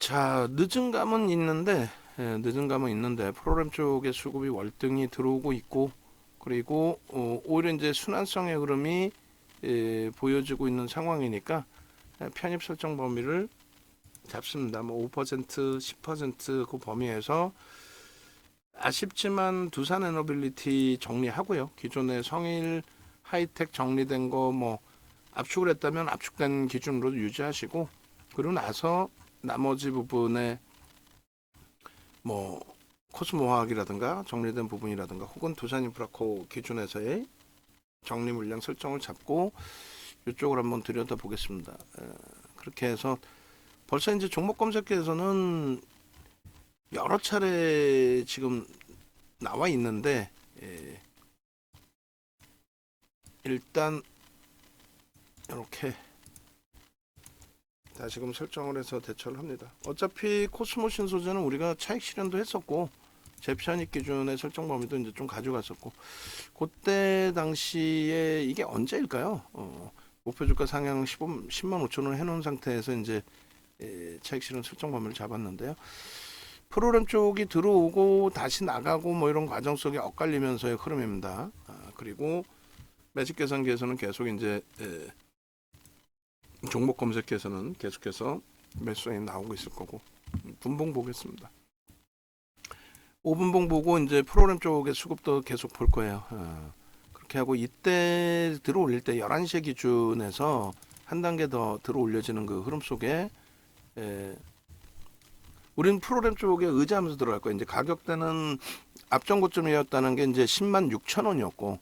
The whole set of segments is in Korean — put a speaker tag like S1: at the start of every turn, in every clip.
S1: 자, 늦은 감은 있는데, 늦은 감은 있는데 프로그램 쪽에 수급이 월등히 들어오고 있고, 그리고 오히려 이제 순환성의 흐름이 보여지고 있는 상황이니까 편입 설정 범위를 잡습니다. 뭐 5%, 10%그 범위에서 아쉽지만 두산 에너빌리티 정리하고요. 기존의 성일 하이텍 정리된 거 뭐 압축을 했다면 압축된 기준으로 유지하시고, 그리고 나서 나머지 부분에 뭐 코스모화학이라든가 정리된 부분이라든가 혹은 두산인프라코 기준에서의 정리 물량 설정을 잡고 이쪽을 한번 들여다보겠습니다. 그렇게 해서 벌써 이제 종목 검색기에서는 여러 차례 지금 나와 있는데, 일단 이렇게 다시금 설정을 해서 대처를 합니다. 어차피 코스모 신소재는 우리가 차익 실현도 했었고 재편입 기준의 설정 범위도 이제 좀 가져갔었고, 그때 당시에 이게 언제일까요? 목표 주가 상향 10만 5천 원 해놓은 상태에서 이제 차익 실현 설정 범위를 잡았는데요. 프로그램 쪽이 들어오고 다시 나가고 뭐 이런 과정 속에 엇갈리면서의 흐름입니다. 그리고 매직 계산기에서는 계속 이제 종목 검색기에서는 계속해서 매수액이 나오고 있을 거고, 분봉 보겠습니다. 5분봉 보고 이제 프로그램 쪽의 수급도 계속 볼 거예요. 그렇게 하고 이때 들어올릴 때 11시 기준에서 한 단계 더 들어올려지는 그 흐름 속에 우리는 프로그램 쪽에 의지하면서 들어갈 거예요. 이제 가격대는 앞전 고점이었다는 게 이제 10만 6천 원이었고,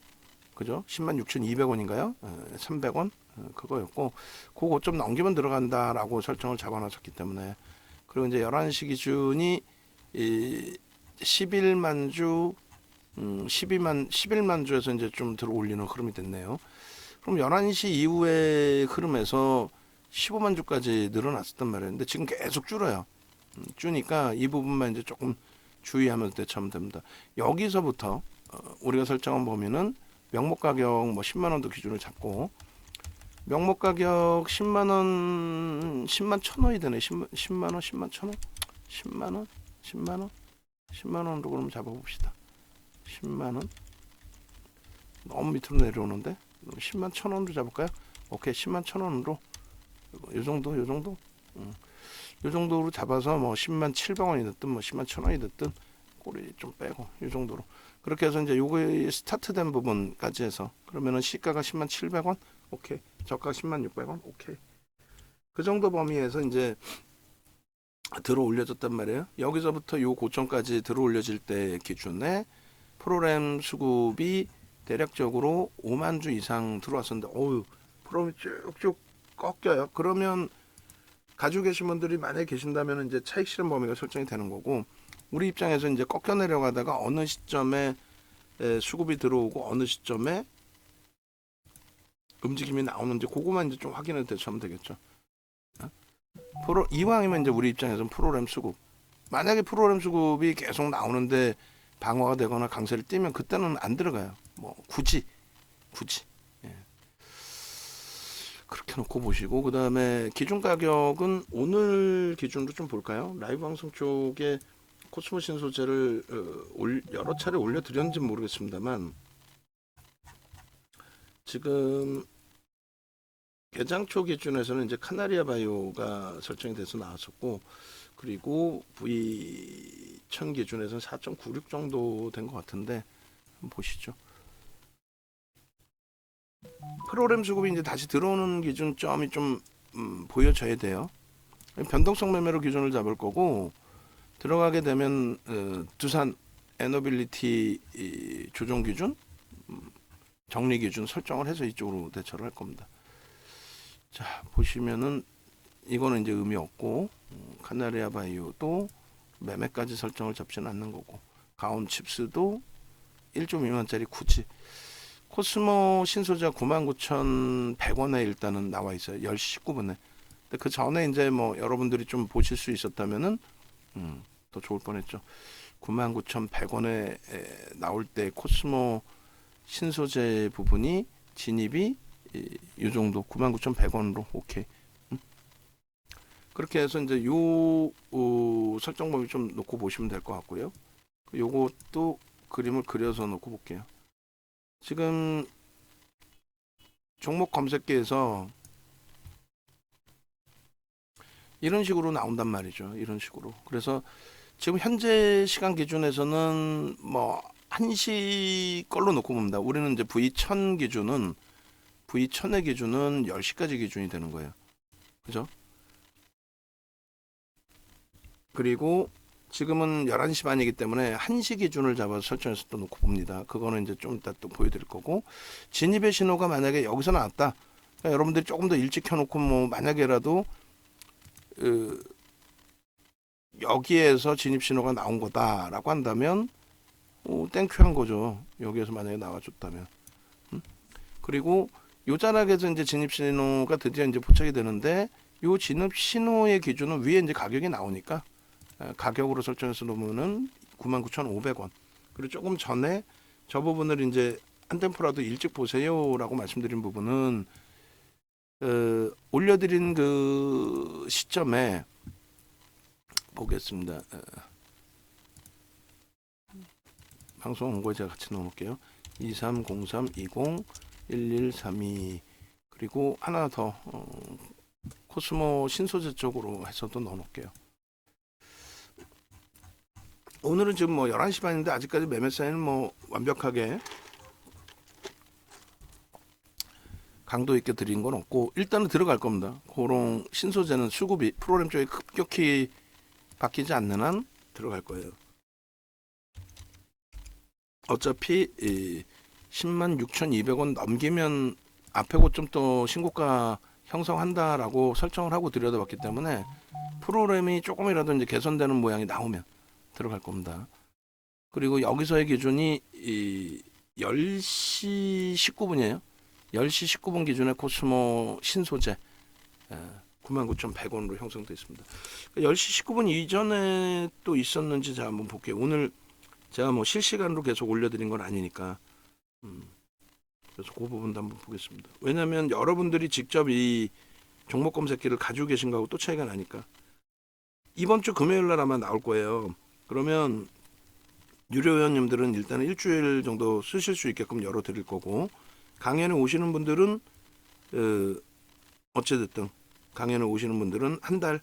S1: 그죠? 10만 6,200원인가요? 300원? 그거였고, 그 고점 넘기면 들어간다라고 설정을 잡아놨었기 때문에, 그리고 이제 11시 기준이 11만 주, 11만 주에서 이제 좀 들어 올리는 흐름이 됐네요. 그럼 11시 이후의 흐름에서 15만 주까지 늘어났었단 말이에요. 근데 지금 계속 줄어요. 주니까 이 부분만 이제 조금 주의하면서 대처하면 됩니다. 여기서부터 우리가 설정한 범위는 명목 가격 뭐 10만 원도 기준을 잡고, 명목 가격 10만 원, 10만 천 원이 되네. 10만 원, 10만 천 원, 10만 원, 10만 원, 10만 원으로 그럼 잡아봅시다. 10만 원. 너무 밑으로 내려오는데 10만 천 원으로 잡을까요? 오케이, 10만 천 원으로 요 정도, 요 정도. 요 정도로 잡아서 뭐 10만 700원이 됐든 뭐 10만 천 원이 됐든 꼬리 좀 빼고 이 정도로, 그렇게 해서 이제 요거에 스타트된 부분까지 해서, 그러면은 시가가 10만 700원, 오케이. 저가 10만 600원, 오케이. 그 정도 범위에서 이제 들어 올려졌단 말이에요. 여기서부터 요 고점까지 들어 올려질 때 기준에 프로그램 수급이 대략적으로 5만 주 이상 들어왔었는데, 어유 프로그램이 쭉쭉 꺾여요. 그러면 가지고 계신 분들이 만약에 계신다면 이제 차익 실현 범위가 설정이 되는 거고, 우리 입장에서 이제 꺾여 내려가다가 어느 시점에 수급이 들어오고 어느 시점에 움직임이 나오는지 그거만 이제 좀 확인을 대처하면 되겠죠. 이왕이면 이제 우리 입장에서는 프로그램 수급, 만약에 프로그램 수급이 계속 나오는데 방어가 되거나 강세를 띄면 그때는 안 들어가요. 뭐 굳이 예. 그렇게 놓고 보시고, 그 다음에 기준 가격은 오늘 기준으로 좀 볼까요? 라이브 방송 쪽에 코스모 신소재를 여러 차례 올려드렸는지 모르겠습니다만, 지금 개장초 기준에서는 이제 카나리아 바이오가 설정이 돼서 나왔었고, 그리고 V1000 기준에서는 4.96 정도 된 것 같은데 한번 보시죠. 프로그램 수급이 이제 다시 들어오는 기준점이 좀 보여져야 돼요. 변동성 매매로 기준을 잡을 거고, 들어가게 되면 두산 에너빌리티 조정 기준, 정리 기준 설정을 해서 이쪽으로 대처를 할 겁니다. 자, 보시면은 이거는 이제 의미 없고, 카나리아 바이오도 매매까지 설정을 잡지는 않는 거고, 가온 칩스도 1.2만짜리 굳이, 코스모 신소재가 99,100원에 일단은 나와 있어요. 10시 19분에. 근데 그 전에 이제 뭐 여러분들이 좀 보실 수 있었다면은 더 좋을 뻔했죠. 99,100원에 나올 때 코스모 신소재 부분이 진입이 이 정도 99,100원으로 오케이. 그렇게 해서 이제 설정 범위 좀 놓고 보시면 될 것 같고요. 요것도 그림을 그려서 놓고 볼게요. 지금 종목 검색기에서 이런 식으로 나온단 말이죠. 이런 식으로. 그래서 지금 현재 시간 기준에서는 뭐 1시 걸로 놓고 봅니다. 우리는 이제 V1000 기준은 V1000의 기준은 10시까지 기준이 되는 거예요. 그죠? 그리고 지금은 11시 반이기 때문에 1시 기준을 잡아서 설정해서 또 놓고 봅니다. 그거는 이제 좀 이따 또 보여드릴 거고, 진입의 신호가 만약에 여기서 나왔다. 그러니까 여러분들이 조금 더 일찍 켜놓고 뭐 만약에라도 여기에서 진입 신호가 나온 거다라고 한다면 땡큐한 거죠. 여기에서 만약에 나와줬다면. 그리고 요 자락에서 이제 진입 신호가 드디어 이제 포착이 되는데, 요 진입 신호의 기준은 위에 이제 가격이 나오니까 가격으로 설정해서 놓으면은 99,500원. 그리고 조금 전에 저 부분을 이제 한 템포라도 일찍 보세요라고 말씀드린 부분은 올려드린 그 시점에 보겠습니다. 방송 원고에 제가 같이 넣어놓을게요. 2303201132 그리고 하나 더 코스모 신소재 쪽으로 해서도 넣어놓을게요. 오늘은 지금 뭐 11시 반인데 아직까지 매매 사인은 뭐 완벽하게 강도 있게 드린 건 없고, 일단은 들어갈 겁니다. 그런 신소재는 수급이 프로그램 쪽에 급격히 바뀌지 않는 한 들어갈 거예요. 어차피 106,200원 넘기면 앞에 곳 좀 더 신고가 형성한다라고 설정을 하고 들여다봤기 때문에 프로그램이 조금이라도 이제 개선되는 모양이 나오면 들어갈 겁니다. 그리고 여기서의 기준이 10시 19분이에요. 10시 19분 기준에 코스모 신소재 99,100원으로 형성되어 있습니다. 10시 19분 이전에 또 있었는지 제가 한번 볼게요. 오늘 제가 뭐 실시간으로 계속 올려드린 건 아니니까 그래서 그 부분도 한번 보겠습니다. 왜냐하면 여러분들이 직접 이 종목 검색기를 가지고 계신 거하고 또 차이가 나니까. 이번 주 금요일 날 아마 나올 거예요. 그러면 유료 회원님들은 일단은 일주일 정도 쓰실 수 있게끔 열어드릴 거고, 강연에 오시는 분들은 어찌됐든 강연에 오시는 분들은 한 달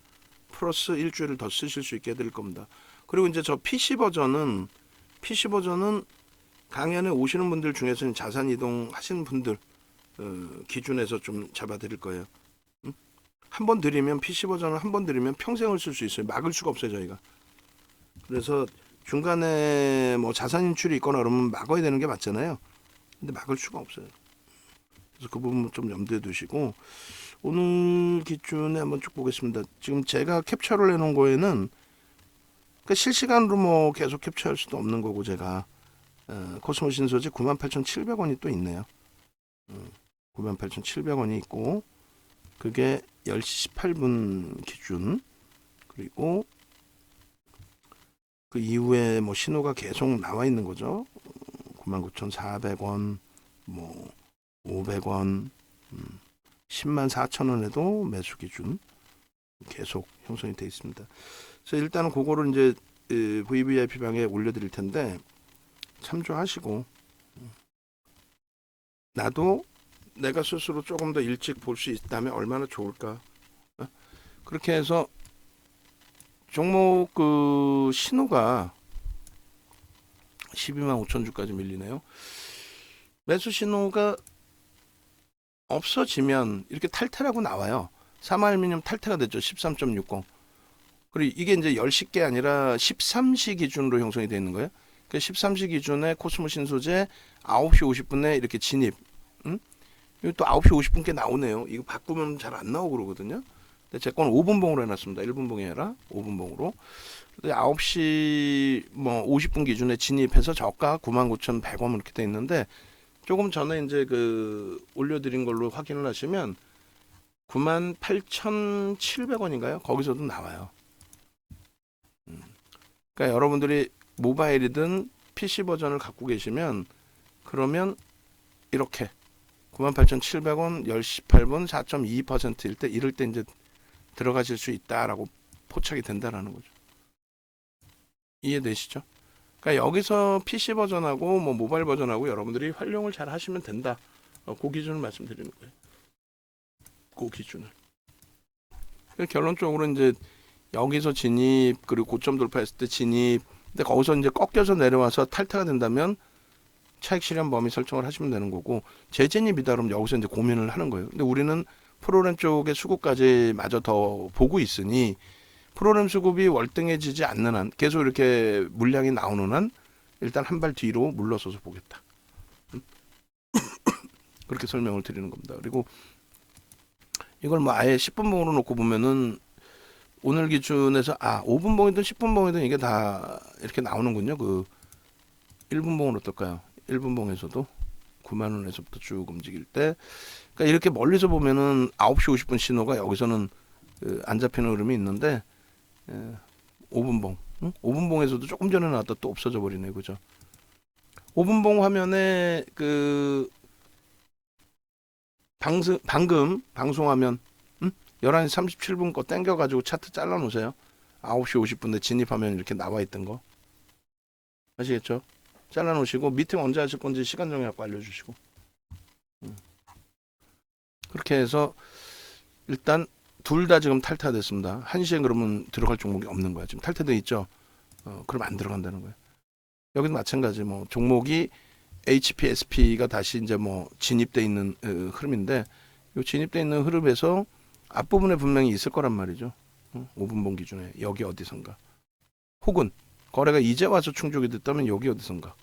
S1: 플러스 일주일을 더 쓰실 수 있게 해드릴 겁니다. 그리고 이제 저 PC 버전은 강연에 오시는 분들 중에서는 자산 이동 하시는 분들 기준에서 좀 잡아드릴 거예요. 한 번 드리면 PC 버전을 한 번 드리면 평생을 쓸 수 있어요. 막을 수가 없어요, 저희가. 그래서 중간에 뭐 자산 인출이 있거나 그러면 막아야 되는 게 맞잖아요. 근데 막을 수가 없어요. 그래서 그 부분 좀 염두에 두시고, 오늘 기준에 한번 쭉 보겠습니다. 지금 제가 캡처를 해놓은 거에는 그러니까 실시간으로 뭐 계속 캡처할 수도 없는 거고, 제가 코스모 신소재 98,700원이 또 있네요. 98,700원이 있고, 그게 10시 18분 기준. 그리고 그 이후에 뭐 신호가 계속 나와 있는 거죠. 99,400원, 뭐 500원, 104,000원에도 매수 기준 계속 형성이 되어 있습니다. 그래서 일단은 그거를 이제 VVIP 방에 올려드릴 텐데 참조하시고, 나도 내가 스스로 조금 더 일찍 볼 수 있다면 얼마나 좋을까. 그렇게 해서 종목 그 신호가 125,000주까지 밀리네요. 매수 신호가 없어지면 이렇게 탈퇴라고 나와요. 사마알미늄 탈퇴가 됐죠. 13.60. 그리고 이게 이제 10시께 아니라 13시 기준으로 형성이 되어 있는 거예요. 그 13시 기준에 코스모 신소재 9시 50분에 이렇게 진입. 이거 또 9시 50분께 나오네요. 이거 바꾸면 잘 안 나오고 그러거든요. 근데 제 건 5분봉으로 해놨습니다. 1분봉이 아니라 5분봉으로. 9시 뭐 50분 기준에 진입해서 저가 99,100원 이렇게 돼 있는데, 조금 전에 이제 그 올려드린 걸로 확인을 하시면 98,700원인가요? 거기서도 나와요. 그러니까 여러분들이 모바일이든 PC 버전을 갖고 계시면 그러면 이렇게 98,700원 10시 8분 4.2%일 때 이럴 때 이제 들어가실 수 있다라고 포착이 된다라는 거죠. 이해되시죠? 그러니까 여기서 PC 버전하고 뭐 모바일 버전하고 여러분들이 활용을 잘 하시면 된다. 그 기준을 말씀드리는 거예요. 그 기준을. 결론적으로 이제 여기서 진입 그리고 고점 돌파했을 때 진입. 근데 거기서 이제 꺾여서 내려와서 탈퇴가 된다면 차익 실현 범위 설정을 하시면 되는 거고 재진입이다 그러면 여기서 이제 고민을 하는 거예요. 근데 우리는 프로그램 쪽의 수급까지 마저 더 보고 있으니 프로그램 수급이 월등해지지 않는 한 계속 이렇게 물량이 나오는 한 일단 한 발 뒤로 물러서서 보겠다. 그렇게 설명을 드리는 겁니다. 그리고 이걸 뭐 아예 10분봉으로 놓고 보면은 오늘 기준에서 5분봉이든 10분봉이든 이게 다 이렇게 나오는군요. 그 1분봉은 어떨까요? 1분봉에서도 9만 원에서부터 쭉 움직일 때 그러니까 이렇게 멀리서 보면은 9시 50분 신호가 여기서는 안 잡히는 흐름이 있는데 5분봉 5분봉에서도 조금 전에 나왔다 또 없어져 버리네. 그죠? 5분봉 화면에 그 방금 방송하면 11시 37분 거 땡겨가지고 차트 잘라 놓으세요. 9시 50분에 진입하면 이렇게 나와 있던 거 아시겠죠? 잘라 놓으시고 미팅 언제 하실 건지 시간 정해갖고 알려주시고 그렇게 해서 일단 둘 다 지금 탈퇴가 됐습니다. 1시에 그러면 들어갈 종목이 없는 거야. 지금 탈퇴돼 있죠? 그럼 안 들어간다는 거예요. 여기도 마찬가지 뭐 종목이 HPSP가 다시 이제 뭐 진입돼 있는 흐름인데 이 진입돼 있는 흐름에서 앞부분에 분명히 있을 거란 말이죠. 5분봉 기준에 여기 어디선가 혹은 거래가 이제 와서 충족이 됐다면 여기 어디선가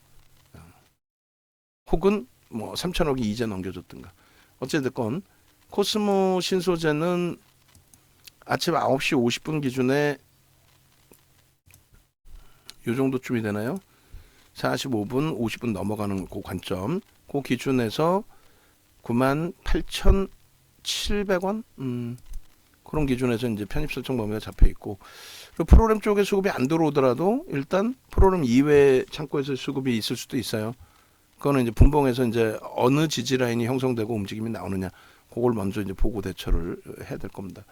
S1: 혹은 뭐 3천억이 이제 넘겨줬든가 어쨌든 코스모 신소재는 아침 9시 50분 기준에 요 정도쯤이 되나요? 45분 50분 넘어가는 그 관점 그 기준에서 98,700원 그런 기준에서 이제 편입 설정 범위가 잡혀 있고 프로그램 쪽에 수급이 안 들어오더라도 일단 프로그램 이외 창고에서 수급이 있을 수도 있어요. 그거는 이제 분봉에서 이제 어느 지지 라인이 형성되고 움직임이 나오느냐 그걸 먼저 이제 보고 대처를 해야 될 겁니다.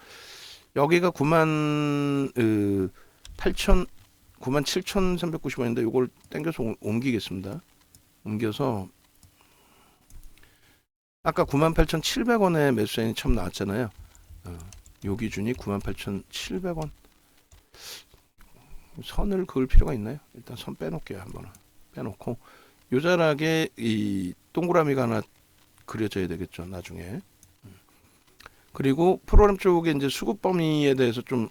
S1: 여기가 97,390원인데 이걸 땡겨서 옮기겠습니다. 옮겨서 아까 98,700원에 매수사인이 처음 나왔잖아요. 요 기준이 98,700원. 선을 그을 필요가 있나요? 일단 선 빼놓을게요. 한번 빼놓고 요자락에 이 동그라미가 하나 그려져야 되겠죠. 나중에. 그리고 프로그램 쪽에 이제 수급 범위에 대해서 좀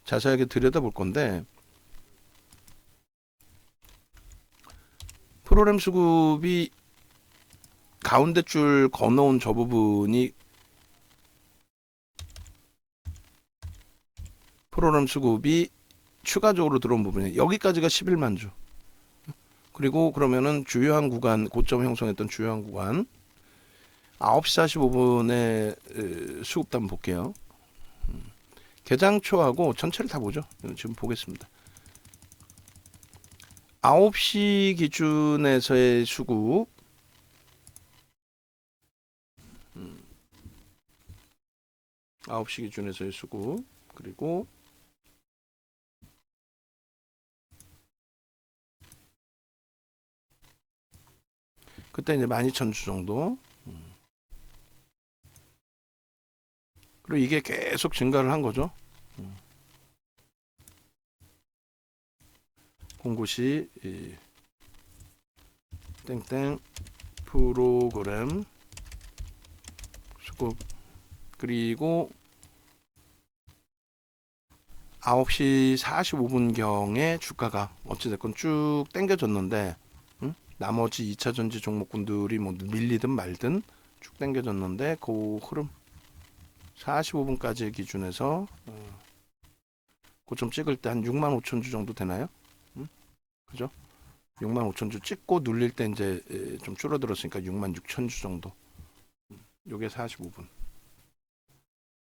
S1: 자세하게 들여다볼 건데 프로그램 수급이 가운데 줄 건너온 저 부분이 프로그램 수급이 추가적으로 들어온 부분이에요. 여기까지가 11만 주. 그리고 그러면은 주요한 구간, 고점 형성했던 주요한 구간 9시 45분에 수급도 한번 볼게요. 개장초하고 전체를 다 보죠. 지금 보겠습니다. 9시 기준에서의 수급 9시 기준에서의 수급 그리고 그때 이제 12,000주 정도 그리고 이게 계속 증가를 한 거죠. 공고시 땡땡 프로그램 수급 그리고 9시 45분경에 주가가 어찌됐건 쭉 땡겨졌는데 나머지 2차 전지 종목군들이 뭐 밀리든 말든 쭉 땡겨졌는데 그 흐름 45분까지의 기준에서 고점 찍을 때 한 65,000주 정도 되나요? 그죠? 65,000주 찍고 눌릴 때 이제 좀 줄어들었으니까 66,000주 정도. 요게 45분.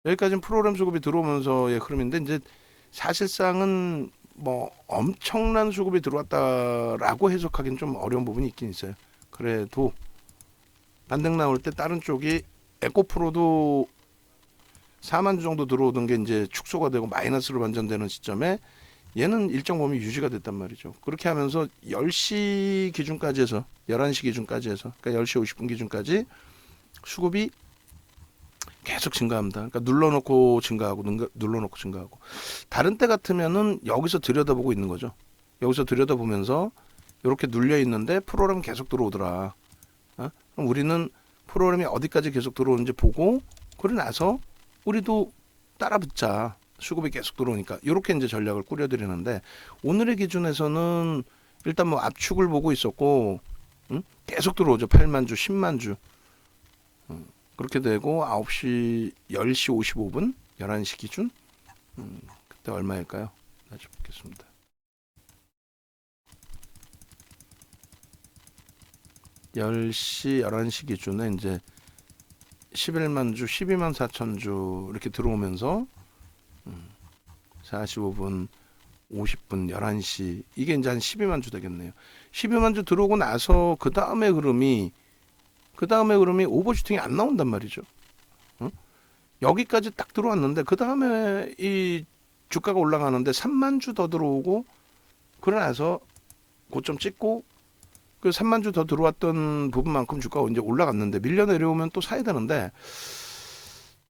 S1: 여기까지는 프로그램 수급이 들어오면서의 흐름인데 이제 사실상은 뭐 엄청난 수급이 들어왔다라고 해석하기는 좀 어려운 부분이 있긴 있어요. 그래도 반등 나올 때 다른 쪽이 에코프로도 4만 주 정도 들어오던 게 이제 축소가 되고 마이너스로 반전되는 시점에 얘는 일정 범위 유지가 됐단 말이죠. 그렇게 하면서 10시 기준까지 해서 11시 기준까지 해서 그러니까 10시 50분 기준까지 수급이 계속 증가합니다. 그러니까 눌러놓고 증가하고 눌러놓고 증가하고. 다른 때 같으면은 여기서 들여다보고 있는 거죠. 여기서 들여다보면서 이렇게 눌려 있는데 프로그램 계속 들어오더라. 그럼 우리는 프로그램이 어디까지 계속 들어오는지 보고 그러고 나서 우리도 따라 붙자. 수급이 계속 들어오니까 이렇게 이제 전략을 꾸려드리는데 오늘의 기준에서는 일단 뭐 압축을 보고 있었고 계속 들어오죠. 8만 주, 10만 주. 그렇게 되고 9시, 10시 55분, 11시 기준 그때 얼마일까요? 다시 보겠습니다. 10시, 11시 기준에 이제 11만 주, 12만 4천 주 이렇게 들어오면서 45분, 50분, 11시 이게 이제 한 12만 주 되겠네요. 12만 주 들어오고 나서 그 다음에 흐름이 오버슈팅이 안 나온단 말이죠. 여기까지 딱 들어왔는데 그 다음에 이 주가가 올라가는데 3만 주 더 들어오고 그러고 나서 고점 찍고 그 3만 주 더 들어왔던 부분만큼 주가가 이제 올라갔는데 밀려 내려오면 또 사야 되는데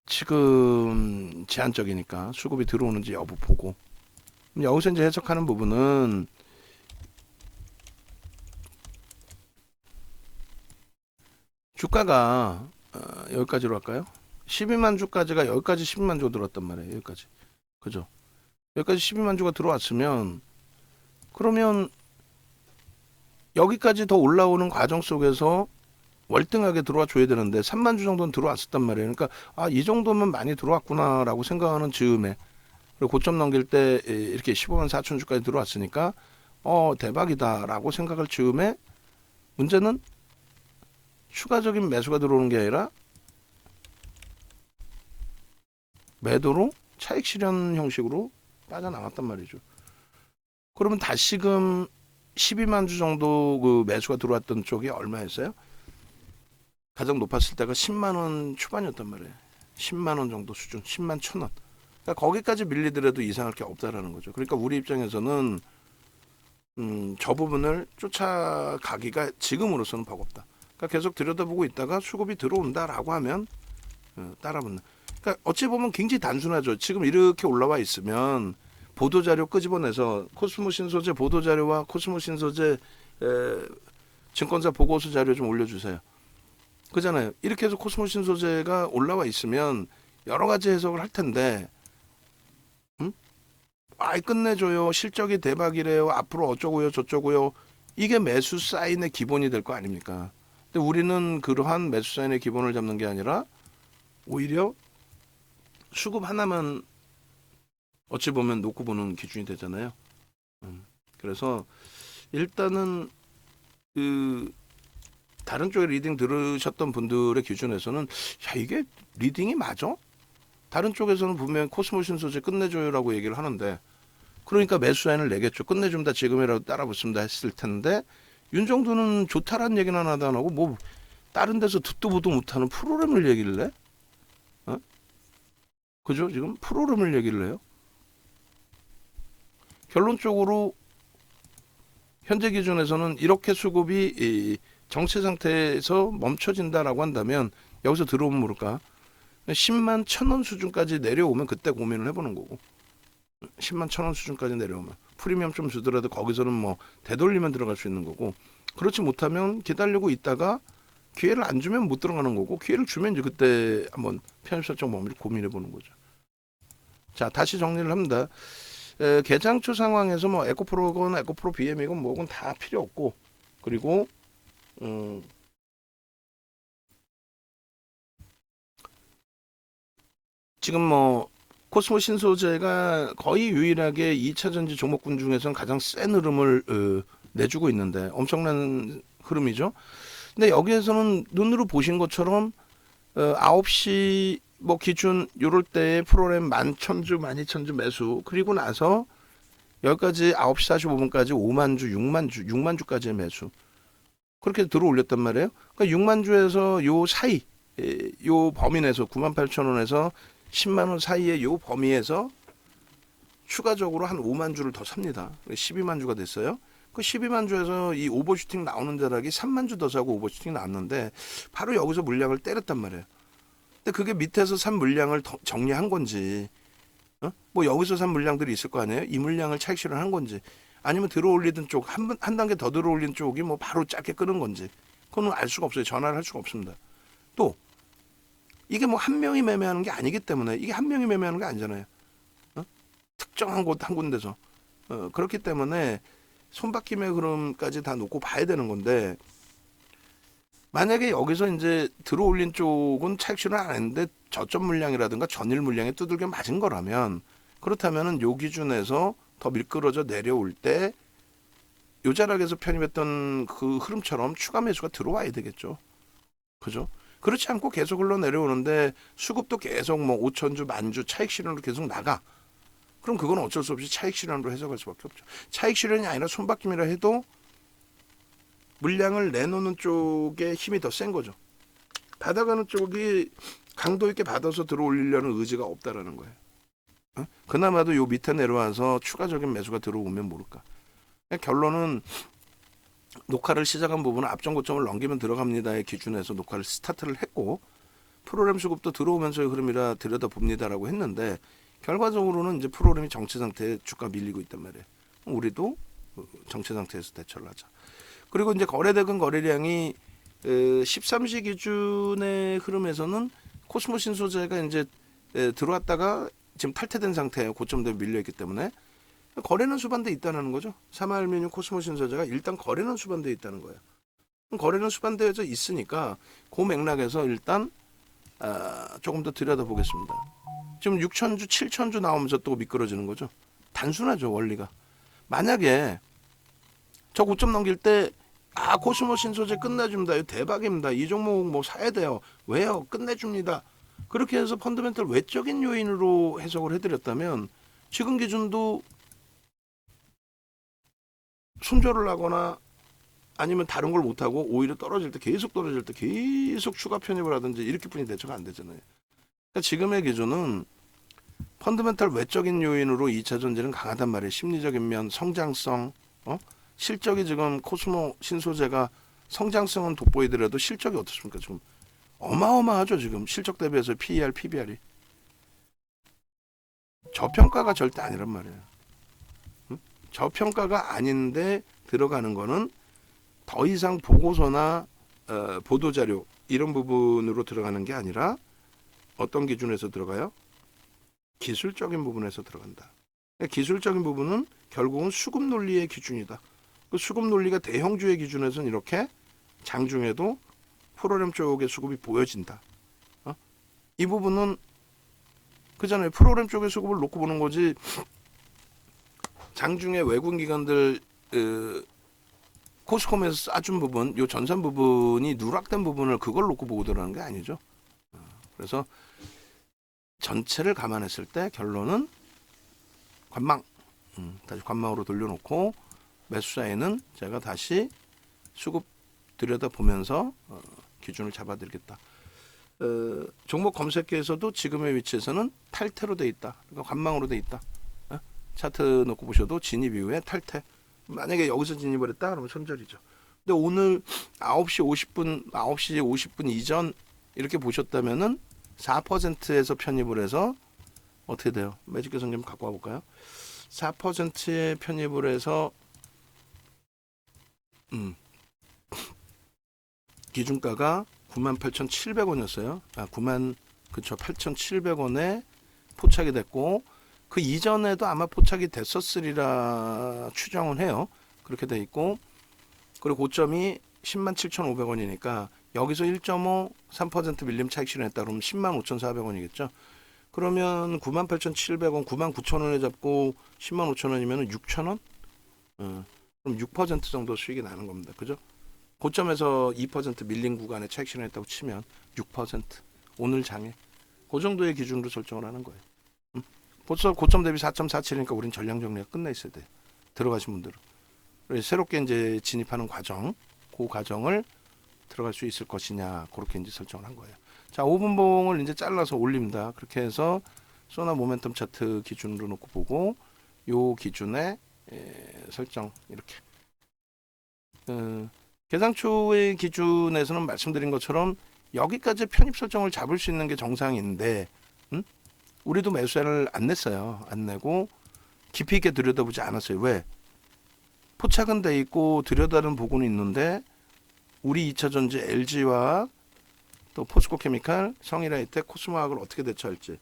S1: 지금 제한적이니까 수급이 들어오는지 여부 보고 여기서 이제 해석하는 부분은 주가가 여기까지로 할까요? 12만 주까지가 여기까지 12만 주가 들어왔단 말이에요. 여기까지. 그죠? 여기까지 12만 주가 들어왔으면 그러면 여기까지 더 올라오는 과정 속에서 월등하게 들어와 줘야 되는데 3만 주 정도는 들어왔었단 말이에요. 그러니까 이 정도면 많이 들어왔구나라고 생각하는 즈음에 그리고 고점 넘길 때 이렇게 15만 4천 주까지 들어왔으니까 대박이다라고 생각할 즈음에 문제는 추가적인 매수가 들어오는 게 아니라 매도로 차익 실현 형식으로 빠져나왔단 말이죠. 그러면 다시금 12만 주 정도 그 매수가 들어왔던 쪽이 얼마였어요? 가장 높았을 때가 10만 원 초반이었단 말이에요. 10만 원 정도 수준, 10만 1천 원. 그러니까 거기까지 밀리더라도 이상할 게 없다라는 거죠. 그러니까 우리 입장에서는 저 부분을 쫓아가기가 지금으로서는 버겁다. 그러니까 계속 들여다보고 있다가 수급이 들어온다라고 하면 따라 붙는. 그러니까 어찌 보면 굉장히 단순하죠. 지금 이렇게 올라와 있으면 보도자료 끄집어내서 코스모 신소재 보도자료와 코스모 신소재 증권사 보고서 자료 좀 올려주세요. 그잖아요. 이렇게 해서 코스모 신소재가 올라와 있으면 여러 가지 해석을 할 텐데 끝내줘요. 실적이 대박이래요. 앞으로 어쩌고요 저쩌고요. 이게 매수 사인의 기본이 될 거 아닙니까? 근데 우리는 그러한 매수 사인의 기본을 잡는 게 아니라 오히려 수급 하나만 어찌 보면 놓고 보는 기준이 되잖아요. 그래서 일단은 그 다른 쪽에 리딩 들으셨던 분들의 기준에서는 이게 리딩이 맞아? 다른 쪽에서는 분명 코스모 신소재 끝내줘요라고 얘기를 하는데 그러니까 매수 사인을 내겠죠. 끝내줍니다. 지금이라도 따라 붙습니다 했을 텐데 윤정두는 좋다라는 얘기는 하나도 안 하고 뭐 다른 데서 듣도 보도 못하는 프로그램을 얘기를 해? 그죠? 지금 프로그램을 얘기를 해요. 결론적으로 현재 기준에서는 이렇게 수급이 정체 상태에서 멈춰진다라고 한다면 여기서 들어오면 모를까 10만 1,000원 수준까지 내려오면 그때 고민을 해보는 거고 10만 1,000원 수준까지 내려오면 프리미엄 좀 주더라도 거기서는 뭐 되돌리면 들어갈 수 있는 거고 그렇지 못하면 기다리고 있다가 기회를 안 주면 못 들어가는 거고 기회를 주면 이제 그때 한번 편입 설정 범위를 고민해 보는 거죠. 자 다시 정리를 합니다. 개장초 상황에서 뭐 에코프로건 에코프로 BM이건 뭐건 다 필요 없고 그리고 지금 뭐 코스모 신소재가 거의 유일하게 2차전지 종목군 중에서는 가장 센 흐름을 내주고 있는데 엄청난 흐름이죠. 근데 여기에서는 눈으로 보신 것처럼 9시 뭐 기준 요럴 때의 프로그램 11,000주 12,000주 매수 그리고 나서 여기까지 9시 45분까지 5만 주 6만 주까지의 매수 그렇게 들어 올렸단 말이에요. 그러니까 6만 주에서 요 사이 요 범위 내에서 98,000원에서 10만 원 사이의 요 범위에서 추가적으로 한 5만 주를 더 삽니다. 12만 주가 됐어요. 그 12만 주에서 이 오버슈팅 나오는 자락이 3만 주 더 사고 오버슈팅 나왔는데 바로 여기서 물량을 때렸단 말이에요. 근데 그게 밑에서 산 물량을 정리한 건지, 뭐 여기서 산 물량들이 있을 거 아니에요. 이 물량을 차익 실현한 건지, 아니면 들어올리던 쪽 한 단계 더 들어올린 쪽이 뭐 바로 짧게 끄는 건지, 그건 알 수가 없어요. 전화를 할 수가 없습니다. 또 이게 뭐 한 명이 매매하는 게 아니기 때문에, 이게 한 명이 매매하는 게 아니잖아요. 특정한 곳 한 군데서. 그렇기 때문에 손바뀜의 흐름까지 다 놓고 봐야 되는 건데, 만약에 여기서 이제 들어올린 쪽은 차익 실현 안 했는데 저점 물량이라든가 전일 물량에 두들겨 맞은 거라면, 그렇다면은 요 기준에서 더 밀끌어져 내려올 때 요 자락에서 편입했던 그 흐름처럼 추가 매수가 들어와야 되겠죠. 그죠? 그렇지 않고 계속 흘러 내려오는데 수급도 계속 뭐 5천 주, 만 주 차익 실현으로 계속 나가. 그럼 그건 어쩔 수 없이 차익 실현으로 해석할 수밖에 없죠. 차익 실현이 아니라 손바뀜이라 해도 물량을 내놓는 쪽에 힘이 더 센 거죠. 받아가는 쪽이 강도 있게 받아서 들어올리려는 의지가 없다라는 거예요. 그나마도 요 밑에 내려와서 추가적인 매수가 들어오면 모를까. 결론은 녹화를 시작한 부분은 앞전 고점을 넘기면 들어갑니다의 기준에서 녹화를 스타트를 했고, 프로그램 수급도 들어오면서의 흐름이라 들여다봅니다라고 했는데, 결과적으로는 이제 프로그램이 정체 상태에 주가 밀리고 있단 말이에요. 우리도 정체 상태에서 대처를 하자. 그리고 이제 거래대금 거래량이 13시 기준의 흐름에서는 코스모 신소재가 이제 들어왔다가 지금 탈퇴된 상태예요. 고점대로 밀려있기 때문에 거래는 수반돼 있다는 거죠. 사마알루미늄 코스모 신소재가 일단 거래는 수반돼 있다는 거예요. 거래는 수반되어져 있으니까 그 맥락에서 일단 조금 더 들여다보겠습니다. 지금 6천주, 7천주 나오면서 또 미끄러지는 거죠. 단순하죠, 원리가. 만약에 저 고점 넘길 때 코스모 신소재 끝내줍니다. 이거 대박입니다. 이 종목 뭐 사야 돼요. 왜요? 끝내줍니다. 그렇게 해서 펀더멘털 외적인 요인으로 해석을 해드렸다면 지금 기준도 손절을 하거나 아니면 다른 걸 못하고 오히려 떨어질 때 계속 추가 편입을 하든지 이렇게뿐이 대처가 안 되잖아요. 그러니까 지금의 기준은 펀더멘털 외적인 요인으로 2차 전지는 강하단 말이에요. 심리적인 면, 성장성, 실적이 지금 코스모 신소재가 성장성은 돋보이더라도 실적이 어떻습니까? 지금 어마어마하죠. 지금 실적 대비해서 PER, PBR이 저평가가 절대 아니란 말이에요. 저평가가 아닌데 들어가는 거는 더 이상 보고서나 보도자료 이런 부분으로 들어가는 게 아니라 어떤 기준에서 들어가요? 기술적인 부분에서 들어간다. 기술적인 부분은 결국은 수급 논리의 기준이다. 그 수급 논리가 대형주의 기준에서는 이렇게 장중에도 프로그램 쪽의 수급이 보여진다. 이 부분은 그잖아요. 프로그램 쪽의 수급을 놓고 보는 거지. 장중에 외국 기관들 코스콤에서 싸준 부분, 요 전산 부분이 누락된 부분을 그걸 놓고 보고 들어가는 게 아니죠. 그래서 전체를 감안했을 때 결론은 관망. 다시 관망으로 돌려놓고 매수자에는 제가 다시 수급 들여다보면서 기준을 잡아드리겠다. 종목 검색기에서도 지금의 위치에서는 탈퇴로 돼 있다. 그러니까 관망으로 돼 있다. 차트 놓고 보셔도 진입 이후에 탈퇴. 만약에 여기서 진입을 했다 그러면 손절이죠. 근데 오늘 9시 50분 이전 이렇게 보셨다면은 4%에서 편입을 해서 어떻게 돼요? 매직 개선 좀 갖고 와 볼까요? 4%에 편입을 해서 기준가가 98,700원이었어요. 8,700원에 포착이 됐고 그 이전에도 아마 포착이 됐었으리라 추정은 해요. 그렇게 돼 있고 그리고 고점이 107,500원이니까 여기서 1.5, 3% 밀림 차익 실현했다 그러면 105,400원이겠죠. 그러면 98,700원, 99,000원에 잡고 105,000원이면 6,000원? 그럼 6% 정도 수익이 나는 겁니다. 그죠? 고점에서 2% 밀린 구간에 차익 실현했다고 치면 6% 오늘 장에 그 정도의 기준으로 설정을 하는 거예요. 벌써 고점 대비 4.47이니까 우린 전량 정리가 끝나 있어야 돼요. 들어가신 분들은. 새롭게 이제 진입하는 과정, 그 과정을 들어갈 수 있을 것이냐 그렇게 이제 설정을 한 거예요. 자, 5분봉을 이제 잘라서 올립니다. 그렇게 해서 소나 모멘텀 차트 기준으로 놓고 보고 요 기준에 설정 이렇게 계산초의 기준에서는 말씀드린 것처럼 여기까지 편입 설정을 잡을 수 있는 게 정상인데 우리도 매수세를 안 냈어요. 안 내고 깊이 있게 들여다보지 않았어요. 왜? 포착은 돼 있고 들여다는 보고는 있는데 우리 2차전지 LG화학 또 포스코케미칼, 성일하이텍, 코스모화학을 어떻게 대처할지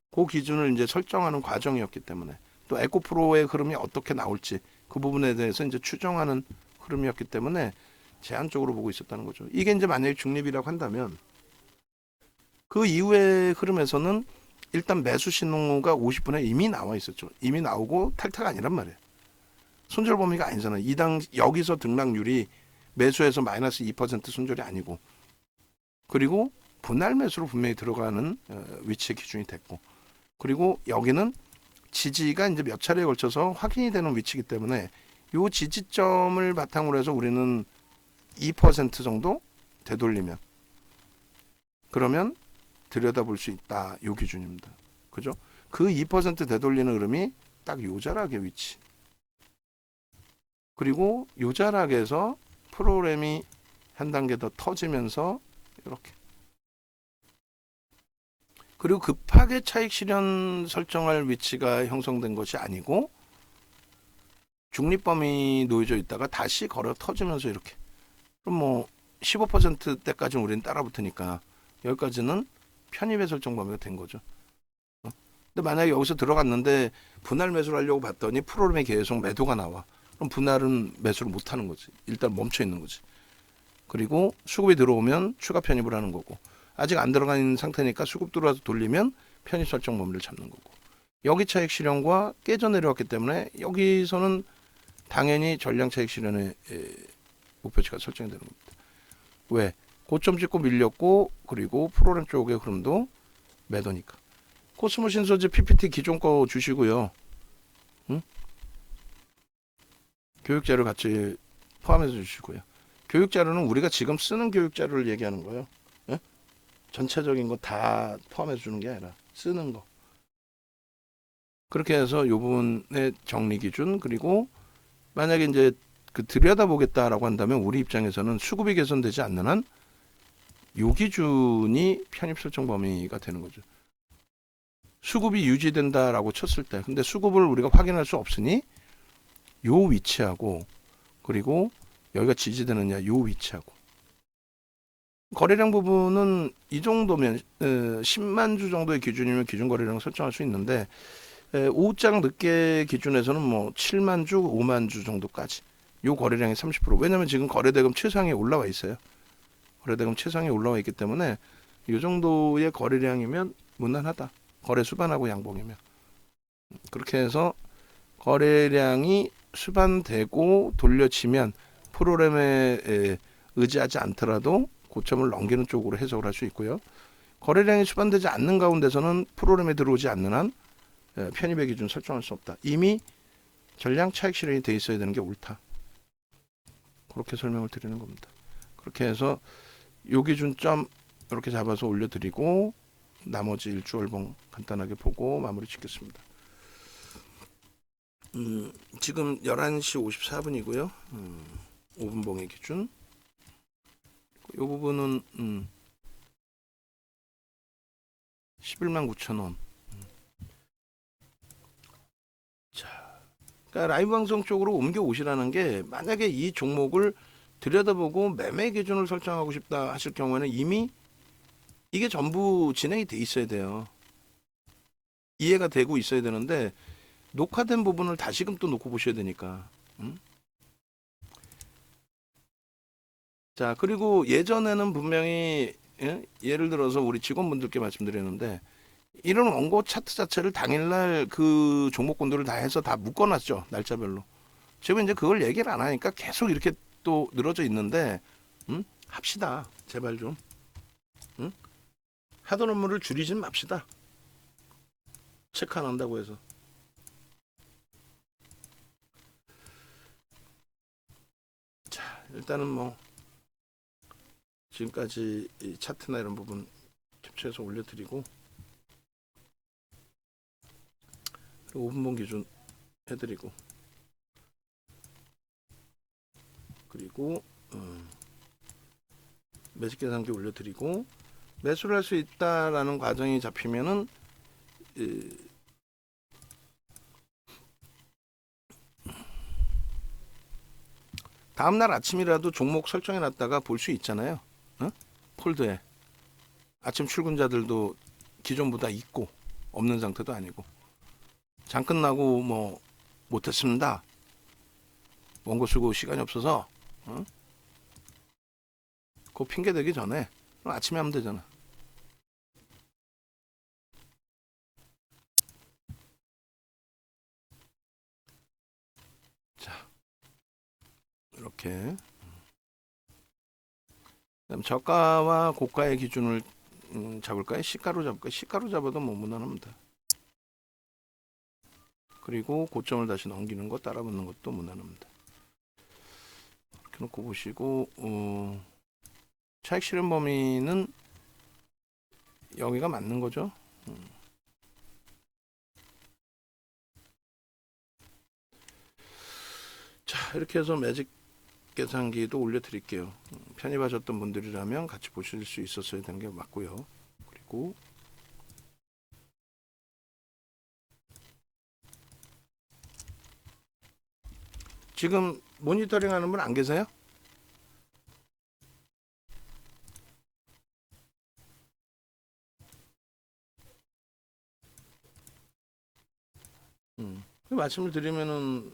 S1: 그 기준을 이제 설정하는 과정이었기 때문에 또 에코프로의 흐름이 어떻게 나올지 그 부분에 대해서 이제 추정하는 흐름이었기 때문에 제한적으로 보고 있었다는 거죠. 이게 이제 만약에 중립이라고 한다면 그 이후의 흐름에서는 일단 매수 신호가 50분에 이미 나와 있었죠. 이미 나오고 탈타가 아니란 말이에요. 손절 범위가 아니잖아요. 여기서 등락률이 매수에서 마이너스 2% 손절이 아니고 그리고 분할 매수로 분명히 들어가는 위치의 기준이 됐고 그리고 여기는 지지가 이제 몇 차례에 걸쳐서 확인이 되는 위치이기 때문에 이 지지점을 바탕으로 해서 우리는 2% 정도 되돌리면 그러면 들여다볼 수 있다. 요 기준입니다. 그죠? 그 2% 되돌리는 흐름이 딱 요 자락의 위치. 그리고 요 자락에서 프로그램이 한 단계 더 터지면서 이렇게. 그리고 급하게 차익 실현 설정할 위치가 형성된 것이 아니고 중립범위 놓여져 있다가 다시 걸어 터지면서 이렇게. 그럼 뭐 15%대까지는 우리는 따라붙으니까 여기까지는 편입의 설정 범위가 된 거죠. 근데 만약에 여기서 들어갔는데 분할 매수를 하려고 봤더니 프로그램에 계속 매도가 나와. 그럼 분할은 매수를 못 하는 거지. 일단 멈춰 있는 거지. 그리고 수급이 들어오면 추가 편입을 하는 거고 아직 안 들어가 있는 상태니까 수급 들어와서 돌리면 편입 설정 범위를 잡는 거고 여기 차익 실현과 깨져 내려왔기 때문에 여기서는 당연히 전량 차익 실현의 목표치가 설정이 되는 겁니다. 왜? 고점 찍고 밀렸고 그리고 프로그램 쪽의 흐름도 매도니까. 코스모 신소재 PPT 기존 거 주시고요. 응? 교육자료 같이 포함해서 주시고요. 교육자료는 우리가 지금 쓰는 교육자료를 얘기하는 거예요. 예? 전체적인 거 다 포함해서 주는 게 아니라 쓰는 거. 그렇게 해서 요 부분의 정리 기준 그리고 만약에 이제 그 들여다보겠다라고 한다면 우리 입장에서는 수급이 개선되지 않는 한 요 기준이 편입 설정 범위가 되는 거죠. 수급이 유지된다라고 쳤을 때 근데 수급을 우리가 확인할 수 없으니 요 위치하고 그리고 여기가 지지되느냐 요 위치하고 거래량 부분은 이 정도면 10만 주 정도의 기준이면 기준 거래량 설정할 수 있는데 오후장 늦게 기준에서는 뭐 7만 주, 5만 주 정도까지 요 거래량이 30% 왜냐면 지금 거래대금 최상에 올라와 있어요. 거래대금 최상에 올라와 있기 때문에 이 정도의 거래량이면 무난하다. 거래 수반하고 양봉이면 그렇게 해서 거래량이 수반되고 돌려치면 프로그램에 의지하지 않더라도 고점을 넘기는 쪽으로 해석을 할 수 있고요. 거래량이 수반되지 않는 가운데서는 프로그램에 들어오지 않는 한 편입의 기준 설정할 수 없다. 이미 전량 차익 실현이 돼 있어야 되는 게 옳다. 그렇게 설명을 드리는 겁니다. 그렇게 해서 요 기준점 이렇게 잡아서 올려드리고 나머지 일주월봉 간단하게 보고 마무리 짓겠습니다. 지금 11시 54분이고요. 5분봉의 기준. 이 부분은 11만 9천 원. 자, 그러니까 라이브 방송 쪽으로 옮겨 오시라는 게 만약에 이 종목을 들여다보고 매매 기준을 설정하고 싶다 하실 경우에는 이미 이게 전부 진행이 돼 있어야 돼요. 이해가 되고 있어야 되는데 녹화된 부분을 다시금 또 놓고 보셔야 되니까. 자, 그리고 예전에는 분명히 예를 들어서 우리 직원분들께 말씀드렸는데 이런 원고 차트 자체를 당일날 그 종목군들을 다 해서 다 묶어놨죠. 날짜별로. 지금 이제 그걸 얘기를 안 하니까 계속 이렇게 또 늘어져 있는데 합시다. 제발 좀. 하던 업무를 줄이진 맙시다. 체크 안 한다고 해서. 자, 일단은 뭐 지금까지 이 차트나 이런 부분 캡처해서 올려드리고, 그리고 5분봉 기준 해드리고, 그리고 매직 계산기 올려드리고, 매수를 할 수 있다라는 과정이 잡히면은 다음날 아침이라도 종목 설정해 놨다가 볼 수 있잖아요. 폴드에 아침 출근자들도 기존보다 있고 없는 상태도 아니고, 장 끝나고 뭐 못했습니다, 원고 쓰고 시간이 없어서, 그거 핑계 대기 전에 그럼 아침에 하면 되잖아. 자, 이렇게. 그다음 저가와 고가의 기준을 잡을까요? 시가로 잡을까요? 시가로 잡아도 뭐 무난합니다. 그리고 고점을 다시 넘기는 거, 따라붙는 것도 무난합니다. 이렇게 놓고 보시고, 차익 실현 범위는 여기가 맞는 거죠. 자, 이렇게 해서 매직 계산기도 올려드릴게요. 편입하셨던 분들이라면 같이 보실 수 있었어야 되는 게 맞고요. 그리고 지금 모니터링 하는 분 안 계세요? 말씀을 드리면은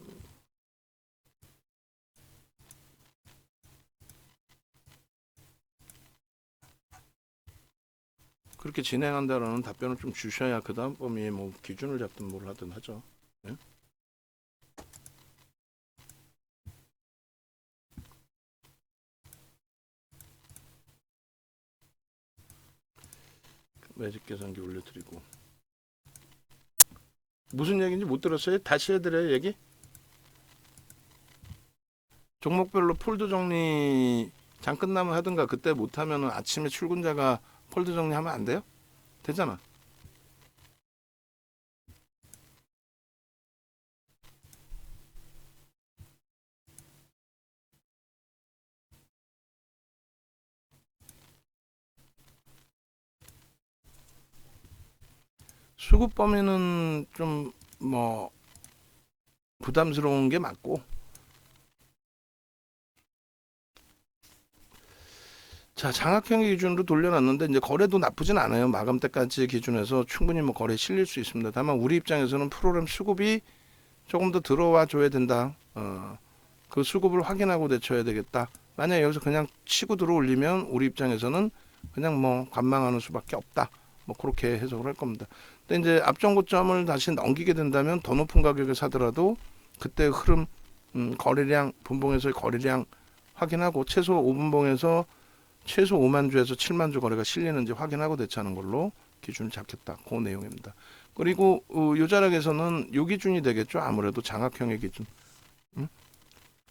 S1: 그렇게 진행한다라는 답변을 좀 주셔야 그 다음 범위에 뭐 기준을 잡든 뭘 하든 하죠. 예? 매직 계산기 올려드리고. 무슨 얘기인지 못 들었어요? 다시 해드려요, 얘기? 종목별로 폴드 정리 장 끝나면 하든가, 그때 못하면은 아침에 출근자가 폴드 정리하면 안 돼요? 되잖아. 수급 범위는 좀 뭐 부담스러운 게 맞고, 자, 장학형의 기준으로 돌려놨는데 이제 거래도 나쁘진 않아요. 마감 때까지 기준에서 충분히 뭐 거래 실릴 수 있습니다. 다만 우리 입장에서는 프로그램 수급이 조금 더 들어와 줘야 된다. 그 수급을 확인하고 대처해야 되겠다. 만약 여기서 그냥 치고 들어올리면 우리 입장에서는 그냥 뭐 관망하는 수밖에 없다. 뭐 그렇게 해석을 할 겁니다. 근데 이제 앞전 고점을 다시 넘기게 된다면 더 높은 가격에 사더라도 그때 흐름, 거래량, 분봉에서의 거래량 확인하고 최소 5분봉에서 최소 5만 주에서 7만 주 거래가 실리는지 확인하고 대처하는 걸로 기준을 잡겠다. 그 내용입니다. 그리고 요 자락에서는 요 기준이 되겠죠. 아무래도 장학형의 기준.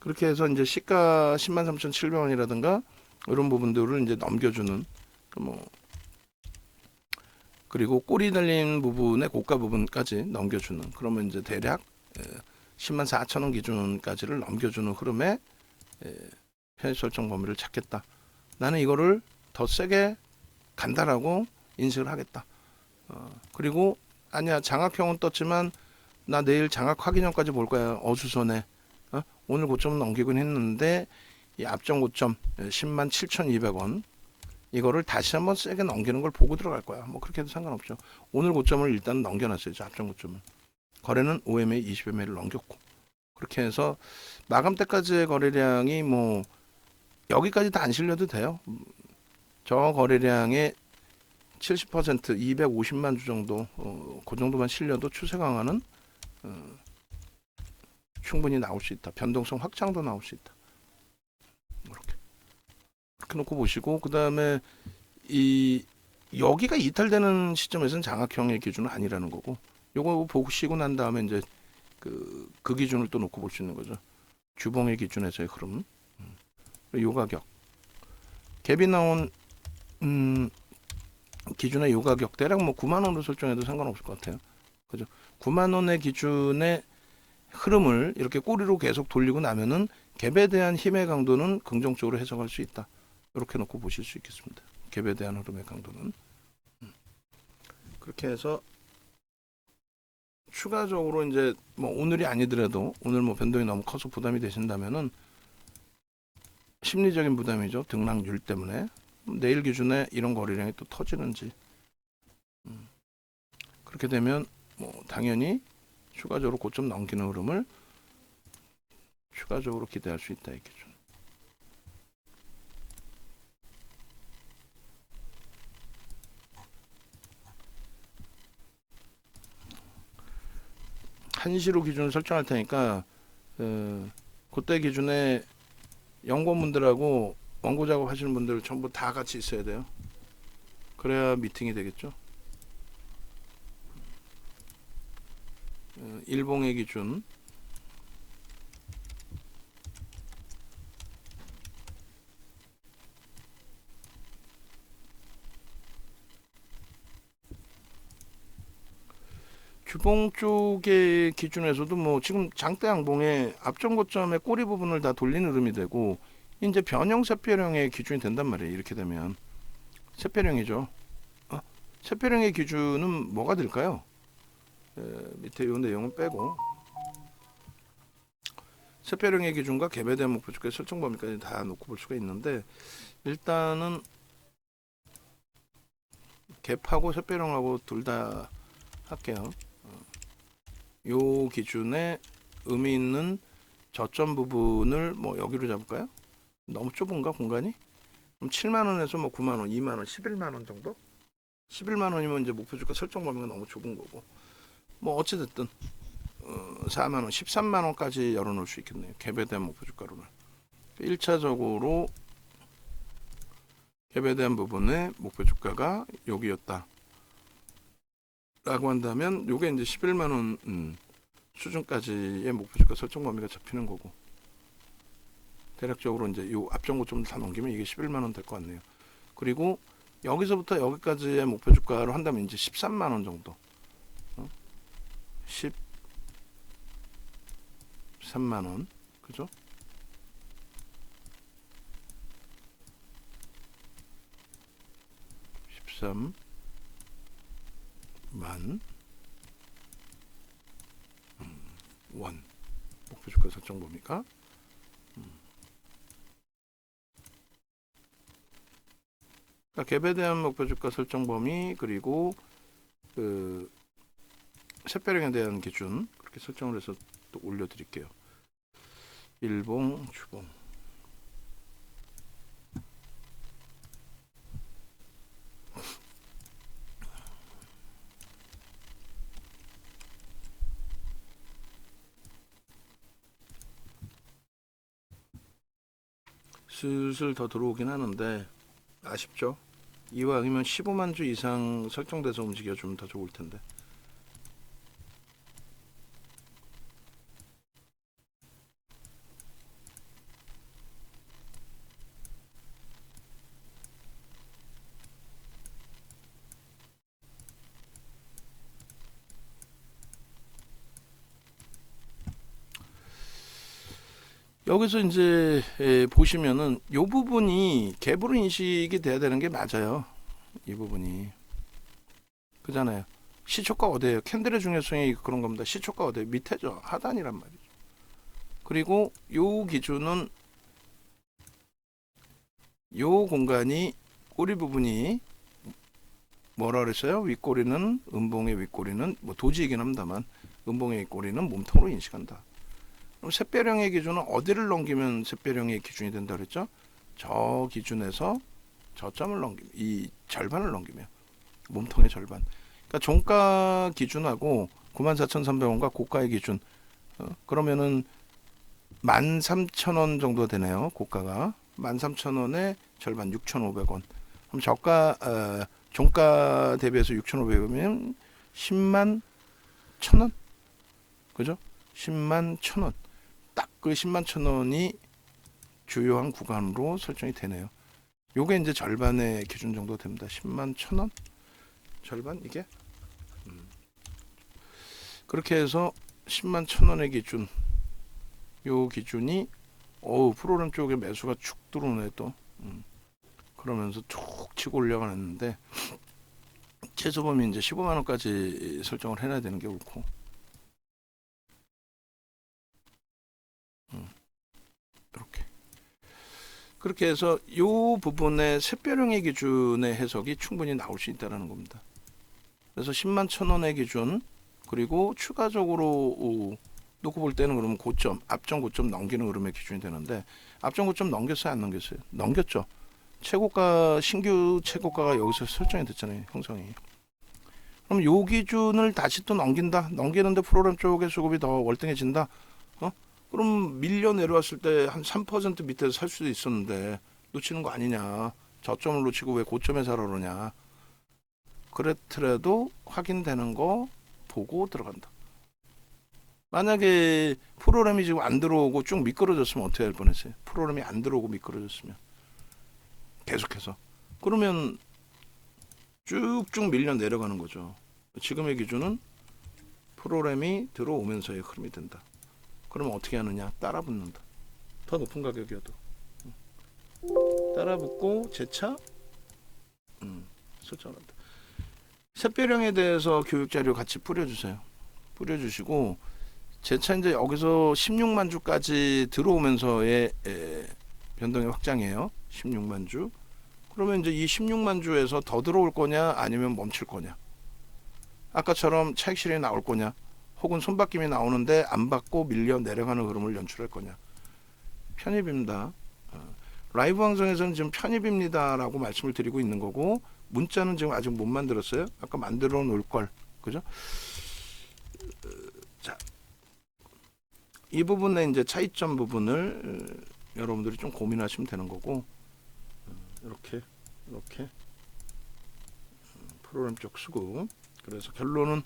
S1: 그렇게 해서 이제 시가 103,700원이라든가 이런 부분들을 이제 넘겨주는, 뭐 그리고 꼬리 달린 부분의 고가 부분까지 넘겨주는, 그러면 이제 대략 104,000원 기준까지를 넘겨주는 흐름에 편입 설정 범위를 찾겠다. 나는 이거를 더 세게 간다라고 인식을 하겠다. 그리고 아니야, 장학형은 떴지만 나 내일 장학 확인형까지 볼 거야. 어수선해. 오늘 고점은 넘기긴 했는데 이 앞전 고점 107,200원 이거를 다시 한번 세게 넘기는 걸 보고 들어갈 거야. 뭐 그렇게 해도 상관없죠. 오늘 고점을 일단 넘겨놨어요. 앞전 고점을. 거래는 OMA 20MA를 넘겼고, 그렇게 해서 마감 때까지의 거래량이 뭐 여기까지 다 안 실려도 돼요. 저 거래량의 70% 250만 주 정도, 그 정도만 실려도 추세 강화는 충분히 나올 수 있다. 변동성 확장도 나올 수 있다. 이렇게 놓고 보시고, 그 다음에 이 여기가 이탈되는 시점에서는 장악형의 기준은 아니라는 거고, 요거 보시고 난 다음에 이제 그 기준을 또 놓고 볼 수 있는 거죠. 주봉의 기준에서의 흐름, 요 가격. 갭이 나온 기준의 요 가격 대략 뭐 9만 원으로 설정해도 상관없을 것 같아요. 그죠? 9만 원의 기준의 흐름을 이렇게 꼬리로 계속 돌리고 나면은 갭에 대한 힘의 강도는 긍정적으로 해석할 수 있다. 이렇게 놓고 보실 수 있겠습니다. 갭에 대한 흐름의 강도는. 그렇게 해서 추가적으로 이제 뭐 오늘이 아니더라도 오늘 뭐 변동이 너무 커서 부담이 되신다면은 심리적인 부담이죠. 등락률 때문에 내일 기준에 이런 거래량이 또 터지는지 그렇게 되면 뭐 당연히 추가적으로 고점 넘기는 흐름을 추가적으로 기대할 수 있다 이 기준. 한시로 기준을 설정할 테니까 그때 기준에 연구원분들하고 원고 작업하시는 분들 전부 다 같이 있어야 돼요. 그래야 미팅이 되겠죠. 일봉의 기준 주봉 쪽의 기준에서도 뭐 지금 장대 양봉의 앞전 고점의 꼬리 부분을 다 돌리는 흐름이 되고 이제 변형 세폐령의 기준이 된단 말이에요. 이렇게 되면 세폐령이죠. 세폐령의 기준은 뭐가 될까요? 밑에 이 내용은 빼고 세폐령의 기준과 갭에 대한 목표 주가 설정 범위까지 다 놓고 볼 수가 있는데 일단은 갭하고 세폐령하고 둘 다 할게요. 요 기준에 의미 있는 저점 부분을 뭐 여기로 잡을까요? 너무 좁은가 공간이? 그럼 7만원에서 뭐 9만원, 2만원, 11만원 정도? 11만원이면 이제 목표 주가 설정 범위가 너무 좁은 거고 뭐 어찌됐든 4만원, 13만원까지 열어놓을 수 있겠네요. 갭에 대한 목표 주가로는 1차적으로 갭에 대한 부분의 목표 주가가 여기였다 라고 한다면 요게 이제 11만원 수준까지의 목표 주가 설정 범위가 잡히는 거고 대략적으로 이제 요 앞전 고점 다 넘기면 이게 11만원 될 것 같네요. 그리고 여기서부터 여기까지의 목표 주가로 한다면 이제 13만원 정도 13만원 그죠? 만 원 목표 주가 설정 범위가 그러니까 갭에 대한 목표 주가 설정 범위 그리고 그 세배령에 대한 기준 그렇게 설정을 해서 또 올려드릴게요. 일봉 주봉 슬슬 더 들어오긴 하는데 아쉽죠. 이왕이면 15만 주 이상 설정돼서 움직여주면 더 좋을 텐데. 여기서 이제 보시면은 요 부분이 갭으로 인식이 돼야 되는 게 맞아요. 이 부분이 그잖아요. 시초가 어디에요? 캔들의 중요성이 그런 겁니다. 시초가 어디에요? 밑에죠. 하단이란 말이죠. 그리고 요 기준은 요 공간이 꼬리 부분이 뭐라 그랬어요? 윗꼬리는 음봉의 윗꼬리는 뭐 도지이긴 합니다만 음봉의 윗꼬리는 몸통으로 인식한다. 그럼 샛별형의 기준은 어디를 넘기면 샛별형의 기준이 된다 그랬죠? 저 기준에서 저점을 넘기면 이 절반을 넘기면 몸통의 절반. 그러니까 종가 기준하고 94,300원과 고가의 기준 그러면은 13,000원 정도 되네요. 고가가 13,000원의 절반 6,500원. 그럼 저가 종가 대비해서 6,500원이면 10만 1,000원? 그죠? 10만 1,000원. 딱 그 10만 1,000원이 주요한 구간으로 설정이 되네요. 요게 이제 절반의 기준 정도 됩니다. 10만 1,000원? 절반 이게? 그렇게 해서 10만 1,000원의 기준, 요 기준이 프로그램 쪽에 매수가 축 들어오네 또. 그러면서 툭 치고 올려가는데 최소 범위 이제 15만 원까지 설정을 해놔야 되는 게 옳고. 이렇게. 그렇게 해서 요 부분의 샛별형의 기준의 해석이 충분히 나올 수 있다는 겁니다. 그래서 10만 1,000원의 기준, 그리고 추가적으로 놓고 볼 때는 그러면 고점, 앞전 고점 넘기는 흐름의 기준이 되는데, 앞전 고점 넘겼어요, 안 넘겼어요? 넘겼죠. 최고가, 신규 최고가가 여기서 설정이 됐잖아요, 형성이. 그럼 요 기준을 다시 또 넘기는데 프로그램 쪽의 수급이 더 월등해진다. 그럼 밀려 내려왔을 때 한 3% 밑에서 살 수도 있었는데 놓치는 거 아니냐. 저점을 놓치고 왜 고점에 사러 그러냐. 그랬더라도 확인되는 거 보고 들어간다. 만약에 프로그램이 지금 안 들어오고 쭉 미끄러졌으면 어떻게 할 뻔했어요? 프로그램이 안 들어오고 미끄러졌으면 계속해서 그러면 쭉쭉 밀려 내려가는 거죠. 지금의 기준은 프로그램이 들어오면서의 흐름이 된다. 그러면 어떻게 하느냐? 따라 붙는다. 더 높은 가격이어도 따라 붙고 재차 설정한다. 샛별형에 대해서 교육 자료 같이 뿌려주세요. 뿌려주시고 재차 이제 여기서 16만 주까지 들어오면서의 변동의 확장이에요. 16만 주. 그러면 이제 이 16만 주에서 더 들어올 거냐 아니면 멈출 거냐. 아까처럼 차익 실현이 나올 거냐. 혹은 손바뀜이 나오는데 안 받고 밀려 내려가는 흐름을 연출할 거냐. 편입입니다. 라이브 방송에서는 지금 편입입니다라고 말씀을 드리고 있는 거고, 문자는 지금 아직 못 만들었어요. 아까 만들어 놓을 걸. 그죠? 자, 이 부분에 이제 차이점 부분을 여러분들이 좀 고민하시면 되는 거고, 이렇게 프로그램 쪽 수급. 그래서 결론은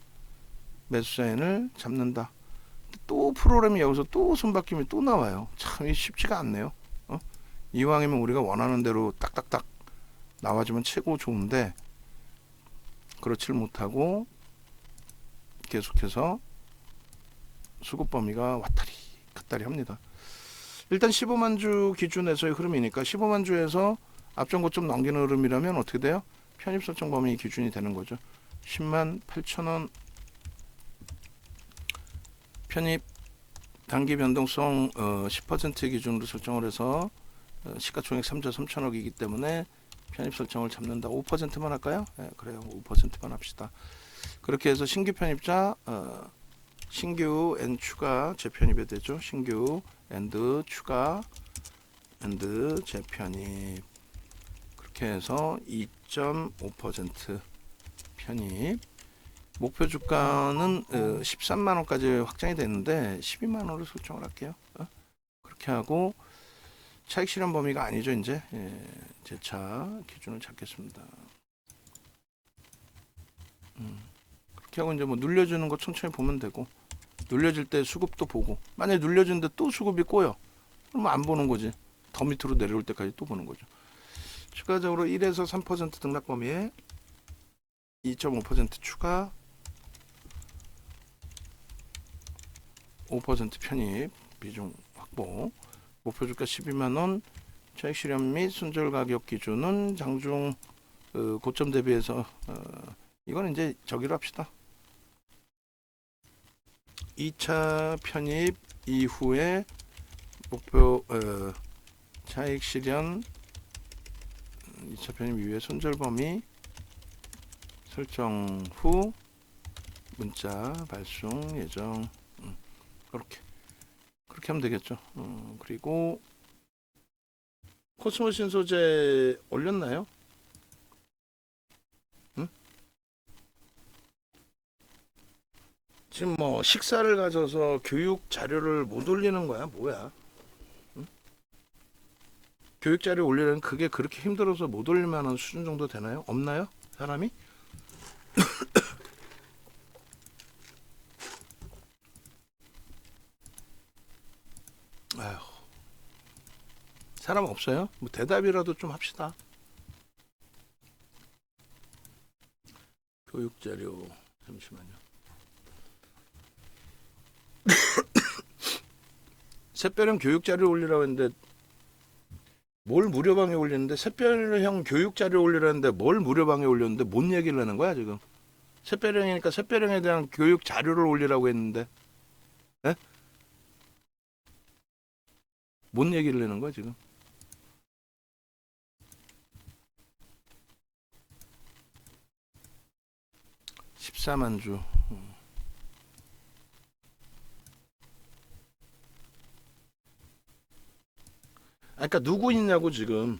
S1: 매수 사인을 잡는다. 또 프로그램이 여기서 또 손바뀜이 또 나와요. 참 쉽지가 않네요. 이왕이면 우리가 원하는 대로 딱딱딱 나와주면 최고 좋은데 그렇지를 못하고 계속해서 수급 범위가 왔다리 갔다리 합니다. 일단 15만 주 기준에서의 흐름이니까 15만 주에서 앞전 고점 넘기는 흐름이라면 어떻게 돼요? 편입 설정 범위 기준이 되는 거죠. 10만 8천원 편입 단기 변동성 10% 기준으로 설정을 해서 시가총액 3조 3천억이기 때문에 편입 설정을 잡는다. 5%만 할까요? 네, 그래요. 5%만 합시다. 그렇게 해서 신규 편입자 신규 N 추가 재편입이 되죠. 신규 엔드 추가 엔드 재편입. 그렇게 해서 2.5% 편입. 목표 주가는 13만 원까지 확장이 됐는데 12만 원으로 설정을 할게요. 그렇게 하고 차익 실현 범위가 아니죠. 이제 재차 기준을 잡겠습니다. 그렇게 하고 이제 뭐 눌려주는 거 천천히 보면 되고, 눌려질 때 수급도 보고, 만약에 눌려주는데 또 수급이 꼬여 그러면 안 보는 거지. 더 밑으로 내려올 때까지 또 보는 거죠. 추가적으로 1에서 3% 등락 범위에 2.5% 추가 5% 편입 비중 확보. 목표 주가 12만원. 차익 실현 및 손절 가격 기준은 장중 고점 대비해서 이건 이제 저기로 합시다. 2차 편입 이후에 목표 차익 실현 2차 편입 이후에 손절 범위 설정 후 문자 발송 예정. 그렇게 하면 되겠죠. 그리고 코스모신 소재 올렸나요? 응? 지금 뭐 식사를 가져서 교육 자료를 못 올리는 거야? 뭐야? 응? 교육 자료 올리려면 그게 그렇게 힘들어서 못 올릴 만한 수준 정도 되나요? 없나요? 사람이? 아휴, 사람 없어요? 뭐 대답이라도 좀 합시다. 교육자료 잠시만요. 샛별형 교육자료 올리라고 했는데 뭘 무료방에 올리는데, 샛별형 교육자료 올리라는데 뭘 무료방에 올렸는데 뭔 얘기를 하는 거야 지금? 샛별형이니까 샛별형에 대한 교육 자료를 올리라고 했는데, 에? 뭔 얘기를 하는 거야 지금? 14만 주. 그러니까 누구 있냐고 지금.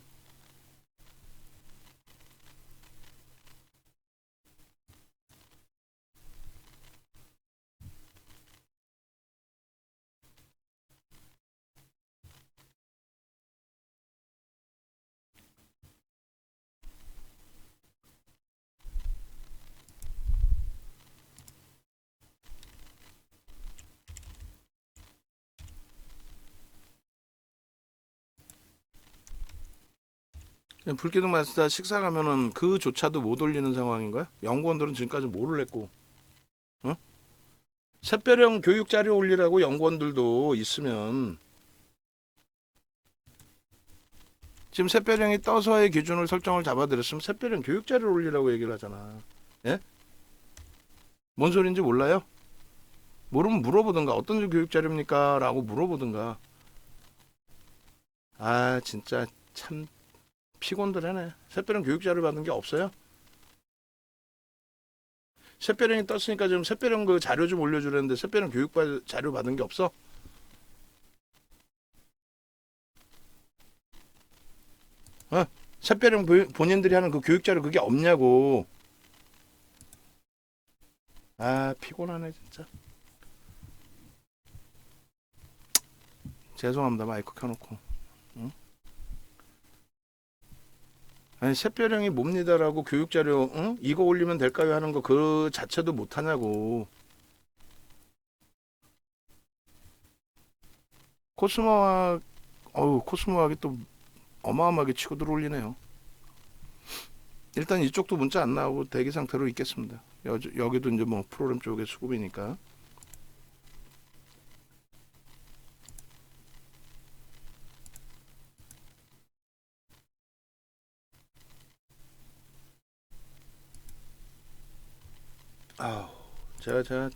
S1: 불기둥 마스터 식사 가면은 그조차도 못 올리는 상황인 거야? 연구원들은 지금까지 뭐를 했고, 어? 샛별형 교육 자료 올리라고 연구원들도 있으면, 지금 샛별형이 떠서의 기준을 설정을 잡아드렸으면 샛별형 교육 자료를 올리라고 얘기를 하잖아. 예? 뭔 소리인지 몰라요? 모르면 물어보든가. 어떤 교육 자료입니까? 라고 물어보든가. 아 진짜 참 피곤들 하네. 샛별형 교육 자료 받은 게 없어요? 샛별형이 떴으니까 지금 샛별형 그 자료 좀 올려주려는데 샛별형 교육 자료 받은 게 없어? 어? 샛별형 본인들이 하는 그 교육 자료 그게 없냐고. 아 피곤하네 진짜. 죄송합니다. 마이크 켜놓고. 응? 아니 샛별형이 뭡니다라고 교육 자료, 응? 이거 올리면 될까요 하는 거 그 자체도 못하냐고. 코스모학, 어우 코스모학이 또 어마어마하게 치고 들어올리네요. 일단 이쪽도 문자 안 나오고 대기 상태로 있겠습니다. 여기도 이제 뭐 프로그램 쪽의 수급이니까. 아우 제가 참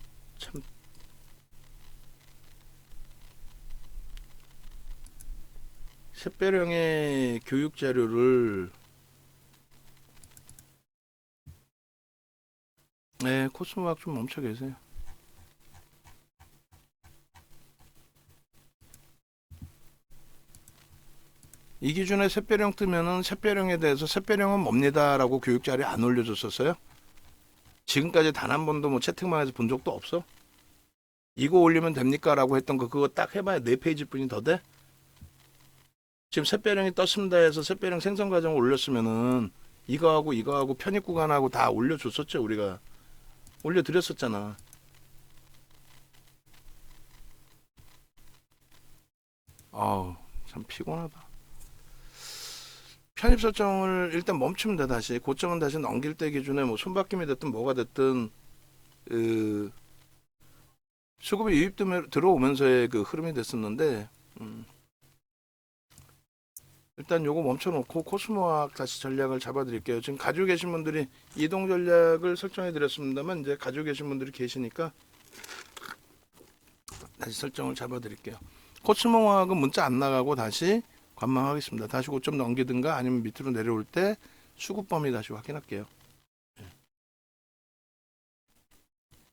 S1: 샛별형의 교육 자료를, 네 코스모학 좀 멈춰 계세요. 이 기준에 샛별형 뜨면은 샛별형에 대해서 샛별형은 뭡니다라고 교육 자료 안 올려줬었어요? 지금까지 단 한 번도 뭐 채팅방에서 본 적도 없어? 이거 올리면 됩니까? 라고 했던 거 그거 딱 해봐야 4페이지 뿐이 더 돼? 지금 샛별형이 떴습니다 해서 샛별형 생성 과정을 올렸으면은 이거하고 편입 구간하고 다 올려줬었죠. 우리가 올려드렸었잖아. 아우 참 피곤하다. 편입 설정을 일단 멈추면 돼. 다시 고점은 다시 넘길 때 기준에 뭐 손바뀜이 됐든 뭐가 됐든 그 수급이 유입 들어오면서의 그 흐름이 됐었는데, 일단 요거 멈춰놓고 코스모학 다시 전략을 잡아드릴게요. 지금 가지고 계신 분들이 이동 전략을 설정해 드렸습니다만 이제 가지고 계신 분들이 계시니까 다시 설정을 잡아드릴게요. 코스모학은 문자 안 나가고 다시 관망하겠습니다. 다시 고점 넘기든가 아니면 밑으로 내려올 때 수급 범위 다시 확인할게요.